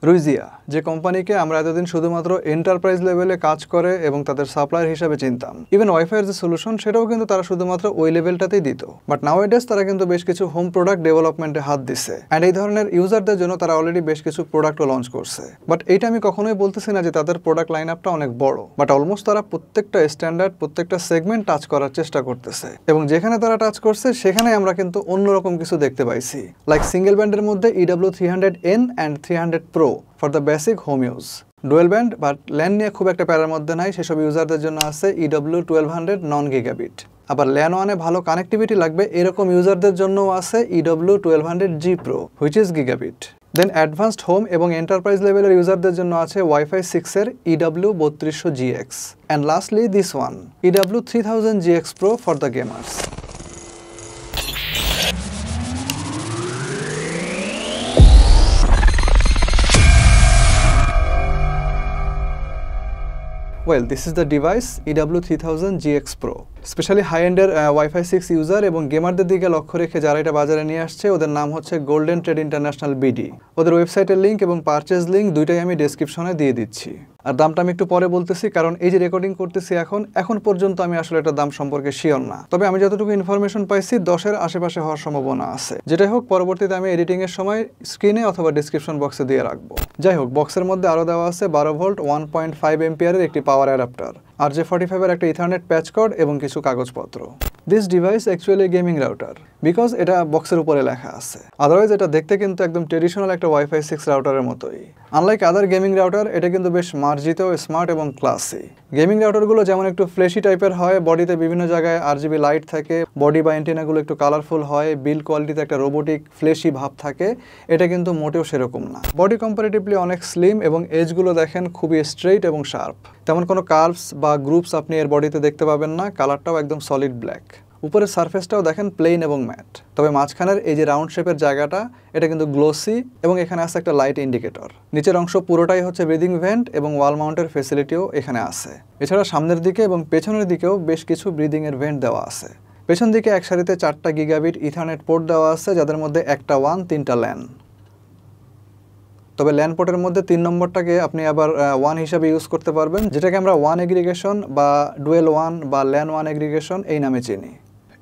রুইজিয়া যে কোম্পানিকে আমরা এতদিন শুধুমাত্র এন্টারপ্রাইজ লেভেলে কাজ করে এবং তাদের সাপ্লায়ার হিসেবে চিনতাম, ইভেন ওয়াইফাইয়ের যে সলিউশন সেটাও কিন্তু তারা শুধুমাত্র ওই লেভেলটাতেই দিত। বাট নাওএডেজ তারা কিন্তু বেশ কিছু হোম প্রোডাক্ট ডেভেলপমেন্টে হাত দিচ্ছে অ্যান্ড এই ধরনের ইউজারদের জন্য তারা অলরেডি বেশ কিছু প্রোডাক্টও লঞ্চ করছে। বাট এইটা আমি কখনোই বলতেছি না যে তাদের প্রোডাক্ট লাইন আপটা অনেক বড়, বাট অলমোস্ট তারা প্রত্যেকটা স্ট্যান্ডার্ড প্রত্যেকটা সেগমেন্ট টাচ করার চেষ্টা করতেছে এবং যেখানে তারা টাচ করছে সেখানে আমরা কিন্তু অন্যরকম কিছু দেখতে পাইছি। লাইক সিঙ্গেল ব্যান্ডের মধ্যে EW300N and 300 Pro for the basic home use. Dual band but LAN নিয়ে খুব একটা প্যারার মধ্যে নাই, সেসব ইউজারদের জন্য আছে EW1200 নন গিগাবিট। আবার ল্যান ওয়ানে ভালো কানেক্টিভিটি লাগবে এরকম ইউজারদের জন্যও আছে EW1200G Pro which is gigabit. Then advanced home এবং এন্টারপ্রাইজ লেভেলের ইউজারদের জন্য আছে ওয়াইফাই 6 এর EW3200GX and lastly this one EW3000GX Pro for the gamers. Well, this is the device EW3000GX Pro. Specially high এন্ডের ওয়াইফাই 6 ইউজার এবং গেমারদের দিকে লক্ষ্য রেখে যারা এটা বাজারে নিয়ে আসছে ওদের নাম হচ্ছে গোল্ডেন ট্রেড ইন্টারন্যাশনাল বিডি। ওদের ওয়েবসাইটের লিঙ্ক এবং পারচেজ লিঙ্ক দুইটাই আমি ডেসক্রিপশনে দিয়ে দিচ্ছি। আর দামটা আমি একটু পরে বলতেছি কারণ এই যে রেকর্ডিং করতেছি এখন পর্যন্ত আমি আসলে এটার দাম সম্পর্কে শিওর না, তবে আমি যতটুকু ইনফরমেশন পাইছি 10-এর আশেপাশে হওয়ার সম্ভাবনা আছে। যেটাই হোক পরবর্তীতে আমি এডিটিং এর সময় স্ক্রিনে অথবা ডেসক্রিপশন বক্সে দিয়ে রাখবো। যাই হোক, বক্সের মধ্যে আরও দেওয়া আছে 12 ভোল্ট 1.5 এম্পিয়ারের একটি পাওয়ার অ্যাডাপ্টার, RJ45 এর একটা ইথারনেট প্যাচ কর্ড এবং কিছু কাগজপত্র। This device actually gaming router because এটা বক্সের উপরে লেখা আছে। আদারওয়াইজ এটা দেখতে কিন্তু একদম ট্রেডিশনাল একটা ওয়াইফাই 6 রাউটারের মতোই। আনলাইক আদার গেমিং রাউটার, এটা কিন্তু বেশ মার্জিত, স্মার্ট এবং ক্লাসি। গেমিং রাউটারগুলো যেমন একটু ফ্লেশি টাইপের হয়, বডিতে বিভিন্ন জায়গায় RGB লাইট থাকে, বডি বা এন্টেনাগুলো একটু কালারফুল হয়, বিল্ড কোয়ালিটিতে একটা রোবোটিক ফ্লেশি ভাব থাকে, এটা কিন্তু মোটেও সেরকম না। বডি কম্পারেটিভলি অনেক স্লিম এবং এজগুলো দেখেন খুবই স্ট্রেইট এবং শার্প। তেমন কোনো কার্ভস বা গ্রুপস আপনি এর বডিতে দেখতে পাবেন না। কালারটাও একদম সলিড ব্ল্যাক। উপরের সারফেসটাও দেখেন প্লেন এবং ম্যাট, তবে মাঝখানের এই যে রাউন্ড শেপের জায়গাটা এটা কিন্তু গ্লোসি এবং এখানে আছে একটা লাইট ইন্ডিকেটর। নিচের অংশ পুরোটাই হচ্ছে ব্রিদিং ভেন্ট এবং ওয়াল মাউন্টের ফেসিলিটিও এখানে আছে। এছাড়া সামনের দিকে এবং পেছনের দিকেও বেশ কিছু ব্রিদিং এর ভেন্ট দেওয়া আছে। পেছন দিকে এক সারিতে 4টা গিগাবিট ইথারনেট পোর্ট দেওয়া আছে, যাদের মধ্যে একটা ওয়ান 3টা ল্যান। তবে ল্যান পোর্টের মধ্যে 3 নম্বরটাকে আপনি আবার ওয়ান হিসাবে ইউজ করতে পারবেন, যেটাকে আমরা ওয়ান এগ্রিগেশন বা ডুয়েল ওয়ান বা ল্যান ওয়ান এগ্রিগেশন এই নামে চিনি।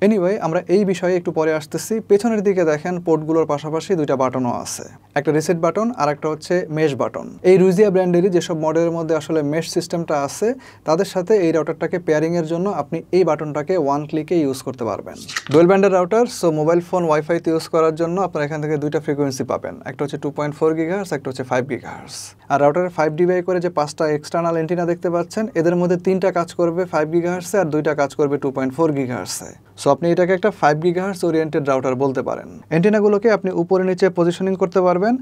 এনিওয়ে, আমরা এই বিষয়ে একটু পরে আসতেছি। পেছনের দিকে দেখেন পোর্টগুলোর পাশাপাশি 2টা বাটনও আছে, একটা রিসেট বাটন আর একটা হচ্ছে মেশ বাটন। এই রুইজিয়া ব্র্যান্ডেরই যেসব মডেলের মধ্যে আসলে মেশ সিস্টেমটা আছে তাদের সাথে এই রাউটারটাকে পেয়ারিংয়ের জন্য আপনি এই বাটনটাকে ওয়ান ক্লিকে ইউজ করতে পারবেন। ডুয়েল ব্যান্ডের রাউটার, সো মোবাইল ফোন ওয়াইফাইতে ইউজ করার জন্য আপনারা এখান থেকে 2টা ফ্রিকোয়েন্সি পাবেন, একটা হচ্ছে 2.4 GHz, একটা হচ্ছে 5 GHz। আর রাউটারের 5 ডিভাই করে যে 5টা এক্সটার্নাল এন্টিনা দেখতে পাচ্ছেন, এদের মধ্যে 3টা কাজ করবে 5 GHz আর 2টা কাজ করবে 2.4 GHz। সো আপনি এটাকে একটা 5 GHz ওরিয়েন্টেড রাউটার বলতে পারেন। এন্টিনাগুলোকে আপনি উপরে নিচে পজিশনিং করতে পারবেন,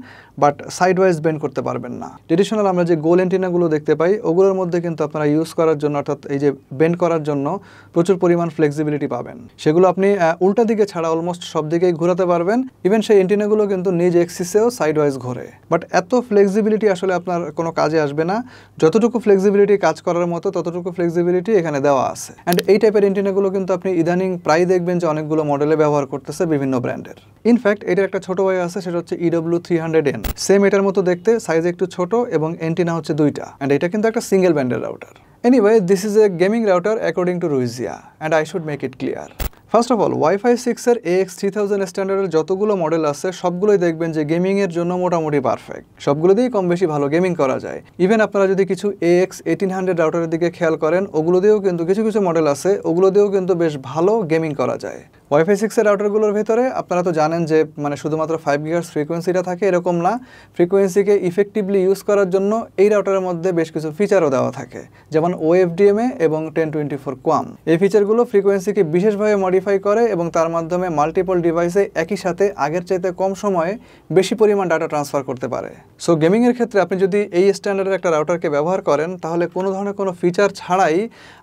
বাট সাইড ওয়াইজ বেন্ড করতে পারবেন না। ট্রেডিশনাল আমরা যে গোল এন্টিনাগুলো দেখতে পাই ওগুলোর মধ্যে কিন্তু আপনারা ইউজ করার জন্য, অর্থাৎ এই যে বেন্ড করার জন্য প্রচুর পরিমাণ ফ্লেক্সিবিলিটি পাবেন। সেগুলো আপনি উল্টা দিকে ছাড়া অলমোস্ট সব দিকেই ঘোরাতে পারবেন। ইভেন সেই এন্টিনাগুলো কিন্তু নিজ এক্সিসেও সাইড ওয়াইজ ঘোরে। বাট এত ফ্লেক্সিবিলিটি আসলে আপনার কোনো কাজে আসবে না। যতটুকু ফ্লেক্সিবিলিটি কাজ করার মতো ততটুকু ফ্লেক্সিবিলিটি এখানে দেওয়া আছে। অ্যান্ড এই টাইপের এন্টিনাগুলো কিন্তু আপনি ইদানিং প্রায় দেখবেন যে অনেকগুলো মডেলে ব্যবহার করতেছে বিভিন্ন ব্র্যান্ডের। ইনফ্যাক্ট এটার একটা ছোট ভাই আছে, সেটা হচ্ছে EW300N। সেম এটার মতো দেখতে, সাইজে একটু ছোট এবং এন্টিনা হচ্ছে 2টা। অ্যান্ড এটা কিন্তু একটা সিঙ্গেল ব্যান্ডের router. Anyway, this is a gaming router according to রুইজিয়া and I should make it clear. First of all, wifi 6 এর AX3000 স্ট্যান্ডার্ডের যতগুলো মডেল আছে সবগুলোই দেখবেন যে গেমিংয়ের জন্য মোটামুটি পারফেক্ট। সবগুলো দিয়েই কম বেশি ভালো গেমিং করা যায়। ইভেন আপনারা যদি কিছু AX1800 রাউটারের দিকে খেয়াল করেন, ওগুলো দিয়েও কিন্তু কিছু কিছু মডেল আছে, ওগুলো দিয়েও কিন্তু বেশ ভালো গেমিং করা যায়। ওয়াইফাই 6 এর রাউটারগুলোর ভেতরে আপনারা তো জানেন যে মানে শুধুমাত্র 5 GHz ফ্রিকোয়েন্সিটা থাকে এরকম না। ফ্রিকোয়েন্সিকে ইফেক্টিভলি ইউজ করার জন্য এই রাউটারের মধ্যে বেশ কিছু ফিচারও দেওয়া থাকে, যেমন OFDMA এবং 1024 QAM। এই ফিচারগুলো ফ্রিকোয়েন্সিকে বিশেষভাবে মডিফাই করে এবং তার মাধ্যমে মাল্টিপল ডিভাইসে একই সাথে আগের চাইতে কম সময়ে বেশি পরিমাণ ডাটা ট্রান্সফার করতে পারে। সো গেমিংয়ের ক্ষেত্রে আপনি যদি এই স্ট্যান্ডার্ডের একটা রাউটারকে ব্যবহার করেন, তাহলে কোনো ধরনের কোনো ফিচার ছাড়াই,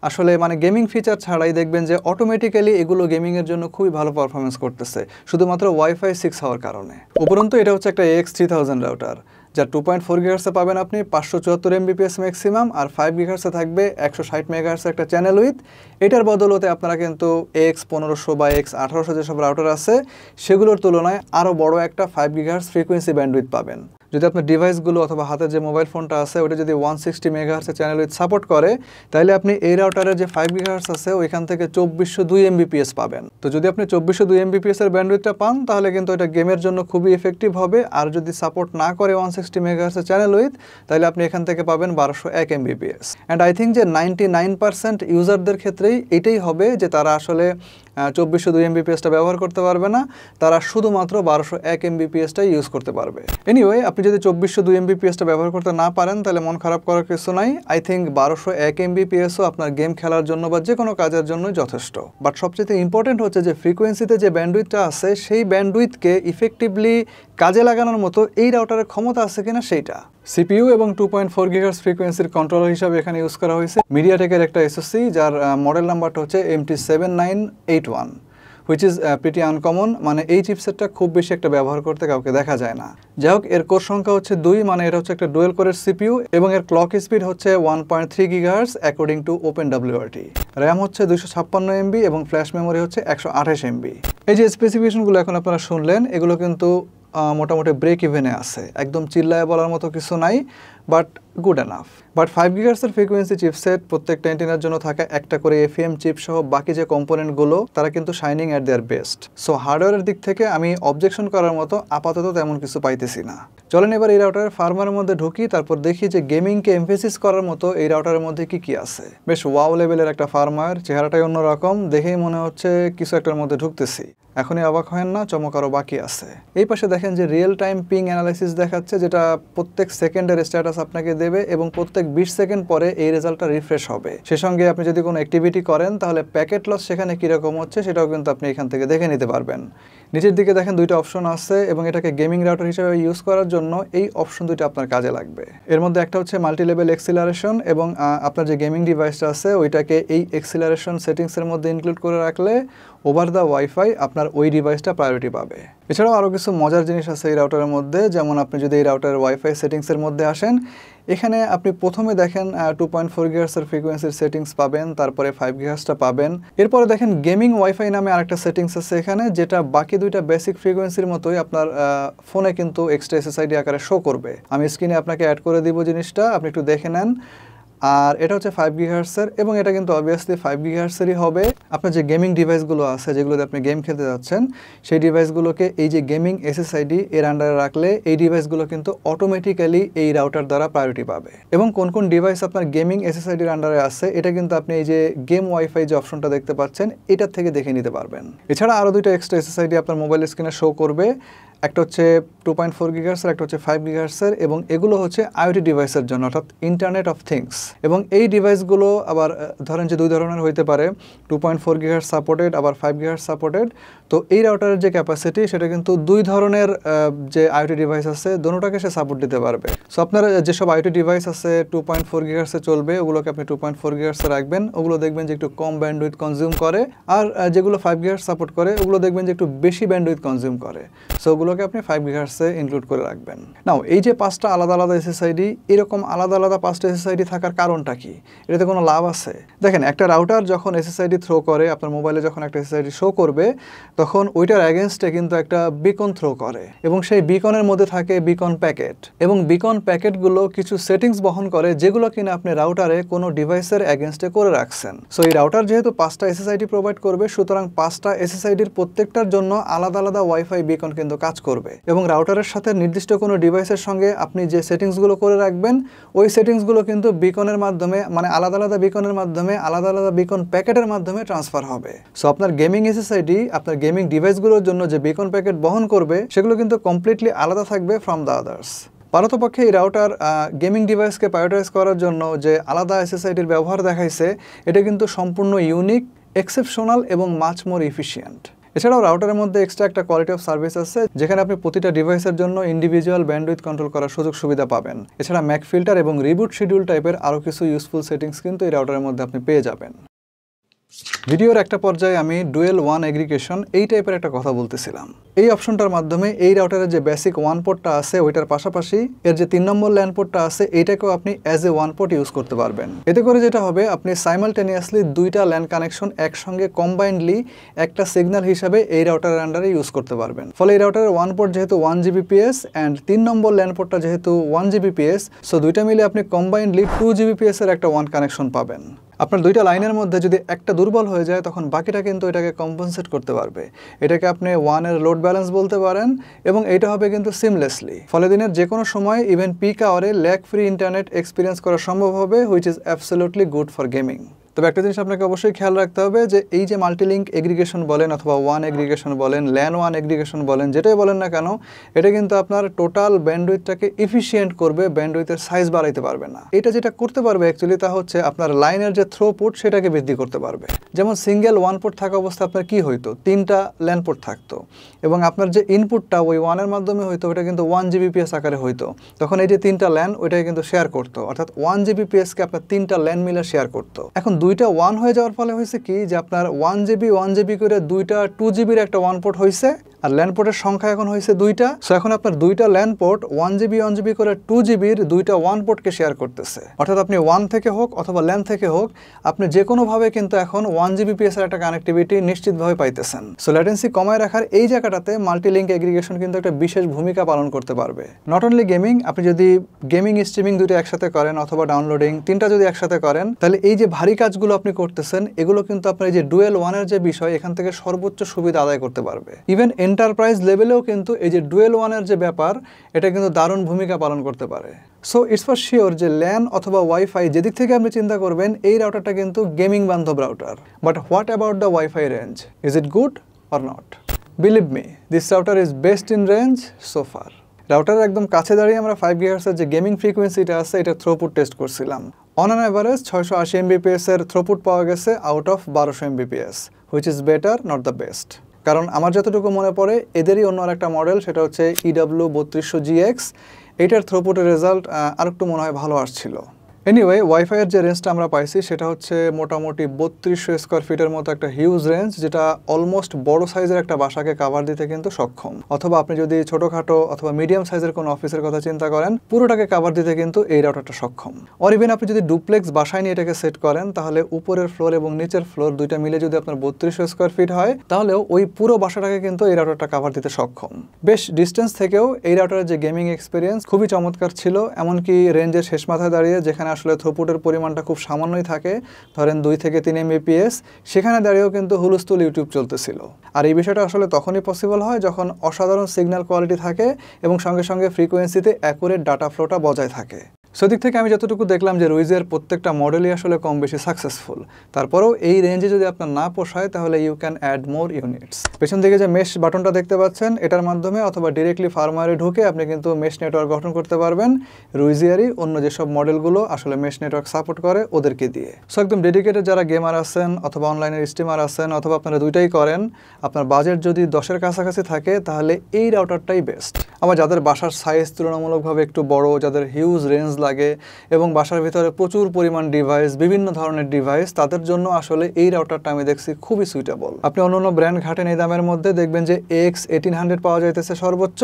আসলে মানে গেমিং ফিচার ছাড়াই দেখবেন যে অটোমেটিক্যালি এগুলো গেমিংয়ের জন্য খুবই ভালো পারফরমেন্স করতেছে, শুধুমাত্র ওয়াইফাই 6 হওয়ার কারণে। উপরন্তু এটা হচ্ছে একটা AX3000 রাউটার, যা 2.4 GHz পাবেন আপনি 574 Mbps ম্যাক্সিমাম, আর 5 GHz থাকবে 160 MHz একটা চ্যানেল উইথ। এটার বদলতে আপনারা কিন্তু AX1500 বা AX1800 যেসব রাউটার আছে সেগুলোর তুলনায় আরও বড় একটা 5 GHz ফ্রিকোয়েন্সি ব্যান্ডউইথ পাবেন। যদি আপনার ডিভাইসগুলো অথবা হাতের যে মোবাইল ফোনটা আছে ওটা যদি 160 মেগাহার্টজের চ্যানেল উইথ সাপোর্ট করে, তাহলে আপনি এই রাউটারের যে 5 গিগাহার্টজ আছে ওইখান থেকে 2402 এমবিপিএস পাবেন। তো যদি আপনি 2402 এমবিপিএস এর ব্যান্ডউইথটা পান তাহলে কিন্তু এটা গেমের জন্য খুবই এফেক্টিভ হবে। আর যদি সাপোর্ট না করে 160 মেগাহার্টজের চ্যানেল উইথ, তাহলে আপনি এখান থেকে পাবেন 1201 এমবিপিএস। অ্যান্ড আই থিঙ্ক যে 99% ইউজারদের ক্ষেত্রেই এটাই হবে যে তারা আসলে 2402 এমবিপিএসটা ব্যবহার করতে পারবে না, তারা শুধুমাত্র 1201 এমবিপিএসটাই ইউজ করতে পারবে। এনিওয়ে, আপনি যদি 2402 এমবিপিএসটা ব্যবহার করতে না পারেন তাহলে মন খারাপ করার কিছু নাই। আই থিঙ্ক 1201 এমবিপিএসও আপনার গেম খেলার জন্য বা যে কোনো কাজের জন্য যথেষ্ট। বাট সবচেয়ে ইম্পর্টেন্ট হচ্ছে যে ফ্রিকোয়েন্সিতে যে ব্যান্ডউইথটা আছে সেই ব্যান্ডউইথকে ইফেক্টিভলি কাজে লাগানোর মতো এই রাউটারের ক্ষমতা আছে কিনা সেইটা। সিপিইউ এবং 2.4 গিগাহার্টজ ফ্রিকোয়েন্সির কন্ট্রোলার হিসাবে এখানে ইউজ করা হয়েছে মিডিয়াটেকের একটা এসওসি, যার মডেল নাম্বারটা হচ্ছে MT7981, which is pretty uncommon. মানে এই চিপসেটটা খুব বেশি একটা ব্যবহার করতে কাউকে দেখা যায় না। যাই হোক, এর কোর সংখ্যা হচ্ছে 2, মানে এটা হচ্ছে একটা ডুয়েল কোরের সিপিইউ এবং এর ক্লক স্পিড হচ্ছে 1.3 gigahertz according to OpenWRT। RAM হচ্ছে 256 এমবি এবং ফ্ল্যাশ মেমোরি হচ্ছে 128 এমবি। এই যে স্পেসিফিকেশনগুলো এখন আপনারা শুনলেন, এগুলো কিন্তু মোটামুটি ব্রেক ইভেনে আছে, একদম চিল্লায় বলার মতো কিছু নাই, বাট গুড এনাফ। বাট 5 গিগাহার্টজের ফ্রিকোয়েন্সি চিপসেট প্রত্যেকটা অ্যান্টেনার জন্য থাকা একটা করে এফএম চিপ সহ বাকি যে কম্পোনেন্টগুলো তারা কিন্তু shining at their best. So হার্ডওয়্যারের দিক থেকে আমি অবজেকশন করার মতো আপাতত তেমন কিছু পাইতেছি না। চলেন এবার এই রাউটারের ফার্মারের মধ্যে ঢুকি, তারপর দেখি যে গেমিংকে এমফেসিস করার মতো এই রাউটারের মধ্যে কি কি আছে। বেশ ওয়াও লেভেলের একটা ফার্মার, চেহারাটাই অন্যরকম, দেখেই মনে হচ্ছে কিছু একটার মধ্যে ঢুকতেছি। এখনই অবাক হয় না, চমক আরও বাকি আছে। এই পাশে দেখেন যে রিয়েল টাইম পিং অ্যানালাইসিস দেখাচ্ছে, যেটা প্রত্যেক সেকেন্ডের স্ট্যাটাস আপনাকে দেবে এবং প্রত্যেক 20 সেকেন্ড পরে এই রেজাল্টটা রিফ্রেশ হবে। সে সঙ্গে আপনি যদি কোনো অ্যাক্টিভিটি করেন তাহলে প্যাকেট লস সেখানে কীরকম হচ্ছে সেটাও কিন্তু আপনি এখান থেকে দেখে নিতে পারবেন। নিচের দিকে দেখেন 2টা অপশন আছে এবং এটাকে গেমিং রাউটার হিসেবে ইউজ করার জন্য এই অপশন 2টা আপনার কাজে লাগবে। এর মধ্যে একটা হচ্ছে মাল্টি লেভেল এক্সিলারেশন এবং আপনার যে গেমিং ডিভাইসটা আছে ওইটাকে এই এক্সিলারেশন সেটিংসের মধ্যে ইনক্লুড করে রাখলে ওভার দ্য ওয়াইফাই আপনার ওই ডিভাইসটা প্রায়োরিটি পাবে। এছাড়াও আরও কিছু মজার জিনিস আছে এই রাউটারের মধ্যে, যেমন আপনি যদি এই রাউটারের ওয়াইফাই সেটিংসের মধ্যে আসেন, এখানে আপনি প্রথমে দেখেন 2.4 গিগাহার্টজের ফ্রিকোয়েন্সির সেটিংস পাবেন, তারপরে 5 গিগাহার্টজটা পাবেন। এরপরে দেখেন গেমিং ওয়াইফাই নামে আরেকটা সেটিংস আছে এখানে, যেটা বাকি 2টা বেসিক ফ্রিকোয়েন্সির মতোই আপনার ফোনে কিন্তু এক্সট্রা এসএসআইডি আকারে শো করবে। আমি স্ক্রিনে আপনাকে অ্যাড করে দিব জিনিসটা, আপনি একটু দেখে নেন। আর এটা হচ্ছে 5 গিগাহার্টজের এবং এটা কিন্তু অবভিয়াসলি 5 গিগাহার্টজেরই হবে। আপনার যে গেমিং ডিভাইসগুলো আছে যেগুলোতে আপনি গেম খেলতে যাচ্ছেন, সেই ডিভাইসগুলোকে এই যে গেমিং এসএসআইডি এর আন্ডারে রাখলে এই ডিভাইসগুলো কিন্তু অটোমেটিক্যালি এই রাউটার দ্বারা প্রায়োরিটি পাবে। এবং কোন কোন ডিভাইস আপনার গেমিং এসএসআইডির আন্ডারে আছে এটা কিন্তু আপনি এই যে গেম ওয়াইফাই যে অপশনটা দেখতে পাচ্ছেন এটার থেকে দেখে নিতে পারবেন। এছাড়া আরও 2টা এক্সট্রা এসএসআইডি আপনার মোবাইল স্ক্রিনে শো করবে, একটা হচ্ছে 2.4 গিগাহার্টজের, একটা হচ্ছে 5 গিগাহার্টজের, এবং এগুলো হচ্ছে আইওটি ডিভাইসের জন্য, অর্থাৎ ইন্টারনেট অফ থিংস। এবং এই ডিভাইসগুলো আবার ধরেন যে 2 ধরনের হইতে পারে, 2.4 গিগাহার্টজ সাপোর্টেড আবার 5 গিগাহার্টজ সাপোর্টেড। তো এই রাউটারের যে ক্যাপাসিটি সেটা কিন্তু 2 ধরনের যে আইওটি ডিভাইস আছে দোনোটাকে সে সাপোর্ট দিতে পারবে। সো আপনার যেসব আইওটি ডিভাইস আছে 2.4 গিগাহার্টজে চলবে ওগুলোকে আপনি 2.4 গিগাহার্টজে রাখবেন, ওগুলো দেখবেন যে একটু কম ব্যান্ডউইথ কনজিউম করে। আর যেগুলো 5 গিগাহার্টজ সাপোর্ট করে ওগুলো দেখবেন যে একটু বেশি ব্যান্ডউইথ কনজিউম করে, সো ওগুলোকে আপনি 5 গিগাহার্টজে ইনক্লুড করে রাখবেন। নাও এই যে 5টা আলাদা আলাদা এসএসআইডি, এরকম আলাদা আলাদা 5টা এসএসআইডি থাকার কারণটা কি? এটাতে কোনো লাভ আছে? দেখেন, একটা রাউটার যখন এসএসআইডি থ্রো করে, আপনার মোবাইলে যখন একটা এসএসআইডি শো করবে তখন ওইটার অ্যাগেনস্টে কিন্তু একটা বিকন থ্রো করে এবং সেই বিকনের মধ্যে থাকে বিকন প্যাকেট, এবং বিকন প্যাকেটগুলো কিছু সেটিংস বহন করে যেগুলো কিনা আপনি রাউটারে কোনো ডিভাইসের অ্যাগেনস্টে করে রাখছেন। সো এই রাউটার যেহেতু 5টা এসএসআইডি প্রোভাইড করবে, সুতরাং 5টা এসএসআইডির প্রত্যেকটার জন্য আলাদা আলাদা ওয়াইফাই বিকন কিন্তু কাজ করবে এবং রাউটারের সাথে নির্দিষ্ট কোনো ডিভাইসের সঙ্গে আপনি যে সেটিংসগুলো করে রাখবেন ওই সেটিংসগুলো কিন্তু বিকনের মাধ্যমে, মানে আলাদা আলাদা বিকনের মাধ্যমে, আলাদা আলাদা বিকন প্যাকেটের মাধ্যমে ট্রান্সফার হবে। সো আপনার গেমিং এসএসআইডি আপনার গেমিং ডিভাইসগুলোর জন্য যে বিকন প্যাকেট বহন করবে সেগুলো কিন্তু কমপ্লিটলি আলাদা থাকবে ফ্রম দ্য আদার্স। পারতপক্ষে এই রাউটার গেমিং ডিভাইসকে প্রায়োরিটাইজ করার জন্য যে আলাদা এসএসআইডির ব্যবহার দেখাইছে এটা কিন্তু সম্পূর্ণ ইউনিক, এক্সেপশনাল এবং মাচ মোর এফিশিয়েন্ট। এছাড়াও রাউটারের মধ্যে এক্সট্রা একটা কোয়ালিটি অফ সার্ভিস আছে, যেখানে আপনি প্রতিটা ডিভাইসের জন্য ইন্ডিভিজুয়াল ব্যান্ডউইথ কন্ট্রোল করার সুযোগ সুবিধা পাবেন। এছাড়া ম্যাক ফিল্টার এবং রিবুট শিডিউল টাইপের আরও কিছু ইউজফুল সেটিংস কিন্তু এই রাউটারের মধ্যে আপনি পেয়ে যাবেন। ভিডিওর একটা পর্যায়ে আমি ডুয়েল ওয়ান এগ্রিগেশন এই টাইপের একটা কথা বলতেছিলাম। এই অপশনটার মাধ্যমে এই রাউটারের যে বেসিক ওয়ান পোর্টটা আছে ওইটার পাশাপাশি এর যে 3 নম্বর ল্যান পোর্টটা আছে এইটাকেও আপনি as a one port use করতে পারবেন। এতে করে যেটা হবে আপনি সাইমালটেনিয়াসলি দুইটা ল্যান কানেকশন একসঙ্গে কম্বাইন্ডলি একটা সিগন্যাল হিসাবে এই রাউটারের আন্ডারে ইউজ করতে পারবেন। ফলে এই রাউটারের ওয়ান পোর্ট যেহেতু 1 Gbps অ্যান্ড 3 নম্বর ল্যান পোর্টটা যেহেতু 1 Gbps, সো দুইটা মিলে আপনি কম্বাইন্ডলি 2 Gbps এর একটা ওয়ান কানেকশন পাবেন। আপনার দুইটা লাইনের মধ্যে যদি একটা দুর্বল হয়ে যায় তখন বাকিটা কিন্তু এটাকে কম্পেনসেট করতে পারবে। এটাকে আপনি ওয়ানের লোড ব্যালেন্স বলতে পারেন এবং এটা হবে কিন্তু সিমলেসলি। ফলে দিনের যে কোনো সময় ইভেন পিক আওয়ারে ল্যাগ ফ্রি ইন্টারনেট এক্সপিরিয়েন্স করা সম্ভব হবে, which is absolutely good for gaming. তবে একটা জিনিস আপনাকে অবশ্যই খেয়াল রাখতে হবে যে এই যে মাল্টিলিঙ্ক এগ্রিগেশন বলেন অথবা ওয়ান এগ্রিগেশন বলেন, ল্যান ওয়ান এগ্রিগেশন বলেন, যেটাই বলেন না কেন, এটা কিন্তু আপনার টোটাল ব্যান্ডউইথটাকে এফিশিয়েন্ট করবে, ব্যান্ডউইথের সাইজ বাড়াইতে পারবে না। এটা যেটা করতে পারবে অ্যাকচুয়ালি তা হচ্ছে আপনার লাইনের যে থ্রোপুট সেটাকে বৃদ্ধি করতে পারবে। যেমন সিঙ্গেল ওয়ান পোর্ট থাকা অবস্থায় আপনার কি হইতো, 3টা ল্যান পোর্ট থাকতো এবং আপনার যে ইনপুটটা ওই ওয়ানের মাধ্যমে হইতো ওটা কিন্তু 1 Gbps আকারে হইতো। তখন এই যে 3টা ল্যান ওইটাকে কিন্তু শেয়ার করতো, অর্থাৎ 1 Gbpsকে আপনার 3টা ল্যান মিলে শেয়ার করতো। এখন দুইটা ওয়ান হয়ে যাওয়ার ফলে হয়েছে কি যে আপনার 1 GB করে দুইটা 2 GBর একটা ওয়ান পোর্ট হয়েছে আর ল্যান পোর্টের সংখ্যা এখন হয়েছে দুইটা। সো এখন আপনার দুইটা ল্যান পোর্ট 1 GB করে 2 GBর দুইটা ওয়ান পোর্টকে শেয়ার করতেছে। অর্থাৎ আপনি ওয়ান থেকে হোক অথবা ল্যান থেকে হোক আপনি যে কোনোভাবে কিন্তু এখন 1 Gbps এর একটা কানেক্টিভিটি নিশ্চিতভাবে পাইতেছেন। সো ল্যাটেন্সি কমায় রাখার এই জায়গাটাতে মাল্টিলিঙ্ক এগ্রিগেশন কিন্তু একটা বিশেষ ভূমিকা পালন করতে পারবে। নট অনলি গেমিং, আপনি যদি গেমিং স্ট্রিমিং দুটো একসাথে করেন অথবা ডাউনলোডিং তিনটা যদি একসাথে করেন তাহলে এই যে ভারী কাজগুলো আপনি করতেছেন এগুলো কিন্তু আপনার এই যে ডুয়েল ওয়ানের যে বিষয় এখান থেকে সর্বোচ্চ সুবিধা আদায় করতে পারবে। ইভেন এন্টারপ্রাইজ লেভেলেও কিন্তু এই যে ডুয়েল ওয়ানের যে ব্যাপার এটা কিন্তু দারুণ ভূমিকা পালন করতে পারে। সো ইটস ফর শিওর যে ল্যান অথবা ওয়াইফাই যেদিক থেকে আপনি চিন্তা করবেন এই রাউটারটা কিন্তু গেমিং বান্ধব রাউটার। But what about the wifi range? Is it good or not? Believe me, this router is best in range so far. রাউটারের একদম কাছে দাঁড়িয়ে আমরা 5 GHz এর যে গেমিং ফ্রিকোয়েন্সিটা আছে এটা থ্রোপুট টেস্ট করছিলাম। অন অ্যান অ্যাভারেজ 680 Mbps এর থ্রোপুট পাওয়া গেছে out of 1200 Mbps, which is better not the best. কারণ আমার যতটুকু মনে পড়ে এদেরই অন্য আরেকটা মডেল সেটা হচ্ছে EW3200GX, এইটার থ্রোপুটের রেজাল্ট আরেকটু মনে হয় ভালো আসছিল। এনিওয়ে ওয়াইফাইয়ের যে রেঞ্জটা আমরা পাইছি সেটা হচ্ছে মোটামুটি 3200 স্কোয়ার ফিটের মতো একটা হিউজ রেঞ্জ, যেটা অলমোস্ট বড় সাইজের একটা বাসাকে কাভার দিতে কিন্তু সক্ষম। অথবা আপনি যদি ছোটোখাটো অথবা মিডিয়াম সাইজের কোনো অফিসের কথা চিন্তা করেন পুরোটাকে কাভার দিতে কিন্তু এই রাউটারটা সক্ষম। অর ইভেন আপনি যদি ডুপ্লেক্স বাসায় নিয়ে এটাকে সেট করেন তাহলে উপরের ফ্লোর এবং নিচের ফ্লোর দুইটা মিলে যদি আপনার 3200 স্কোয়ার ফিট হয় তাহলেও ওই পুরো বাসাটাকে কিন্তু এই রাউটারটা কাভার দিতে সক্ষম। বেশ ডিস্টেন্স থেকেও এই রাউটারের যে গেমিং এক্সপিরিয়েন্স খুবই চমৎকার ছিল, এমনকি রেঞ্জের শেষ মাথায় দাঁড়িয়ে যেখানে আসলে থ্রোপুটের পরিমাণটা খুব সামান্যই থাকে, ধরেন 2 থেকে 3 Mbps, সেখানে দাঁড়িয়েও কিন্তু হুলস্থুল ইউটিউব চলতেছিল। আর এই বিষয়টা আসলে তখনই পসিবল হয় যখন অসাধারণ সিগন্যাল কোয়ালিটি থাকে এবং সঙ্গে সঙ্গে ফ্রিকোয়েন্সিতে অ্যাকুরেট ডাটা ফ্লোটা বজায় থাকে। সেদিক থেকে আমি যতটুকু দেখলাম যে রুইজের প্রত্যেকটা মডেলই আসলে কম বেশি সাকসেসফুল। তারপরেও এই রেঞ্জে যদি আপনার না পোষায় তাহলে you can add more units. পেছন দিকে যে মেশ বাটনটা দেখতে পাচ্ছেন এটার মাধ্যমে অথবা ডিরেক্টলি ফার্মওয়্যারে ঢুকে আপনি কিন্তু মেশ নেটওয়ার্ক গঠন করতে পারবেন রুইজিয়ারই অন্য যেসব মডেলগুলো আসলে মেশ নেটওয়ার্ক সাপোর্ট করে ওদেরকে দিয়ে। সো একদম ডেডিকেটেড যারা গেমার আছেন অথবা অনলাইনের স্ট্রিমার আছেন অথবা আপনারা দুইটাই করেন, আপনার বাজেট যদি 10-এর কাছাকাছি থাকে তাহলে এই রাউটারটাই বেস্ট। আবার যাদের বাসার সাইজ তুলনামূলকভাবে একটু বড়, যাদের হিউজ রেঞ্জ লাগে এবং বাসার ভিতরে প্রচুর পরিমাণ ডিভাইস, বিভিন্ন ধরনের ডিভাইস, তাদের জন্য আসলে এই রাউটারটা আমি দেখছি খুবই সুইটেবল। আপনি অন্য ব্র্যান্ড ঘাটেন এই দামের মধ্যে দেখবেন যে AX1800 পাওয়া যাইতেছে সর্বোচ্চ,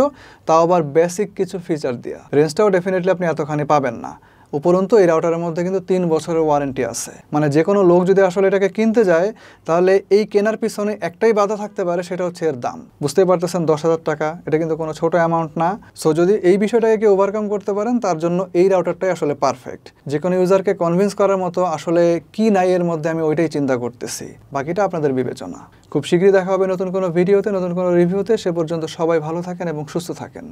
তাও আবার বেসিক কিছু ফিচার দিয়া। রেঞ্জটাও ডেফিনেটলি আপনি এতখানি পাবেন না। উপরন্তু এই রাউটারের মধ্যে কিন্তু 3 বছরের ওয়ারেন্টি আছে। মানে যে কোনো লোক যদি আসলে এটাকে কিনতে যায় তাহলে এই কেনার পিছনে একটাই বাধা থাকতে পারে, সেটা হচ্ছে এর দাম। বুঝতেই পারতেছেন 10,000 টাকা, এটা কিন্তু কোনো ছোট অ্যামাউন্ট না। সো যদি এই বিষয়টাকে কেউ ওভারকাম করতে পারেন তার জন্য এই রাউটারটাই আসলে পারফেক্ট। যে কোনো ইউজারকে কনভিন্স করার মতো আসলে কি নাই এর মধ্যে আমি ওইটাই চিন্তা করতেছি, বাকিটা আপনাদের বিবেচনা। খুব শীঘ্রই দেখা হবে নতুন কোনো ভিডিওতে, নতুন কোনো রিভিউতে। সে পর্যন্ত সবাই ভালো থাকেন এবং সুস্থ থাকেন।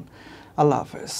আল্লাহ হাফেজ।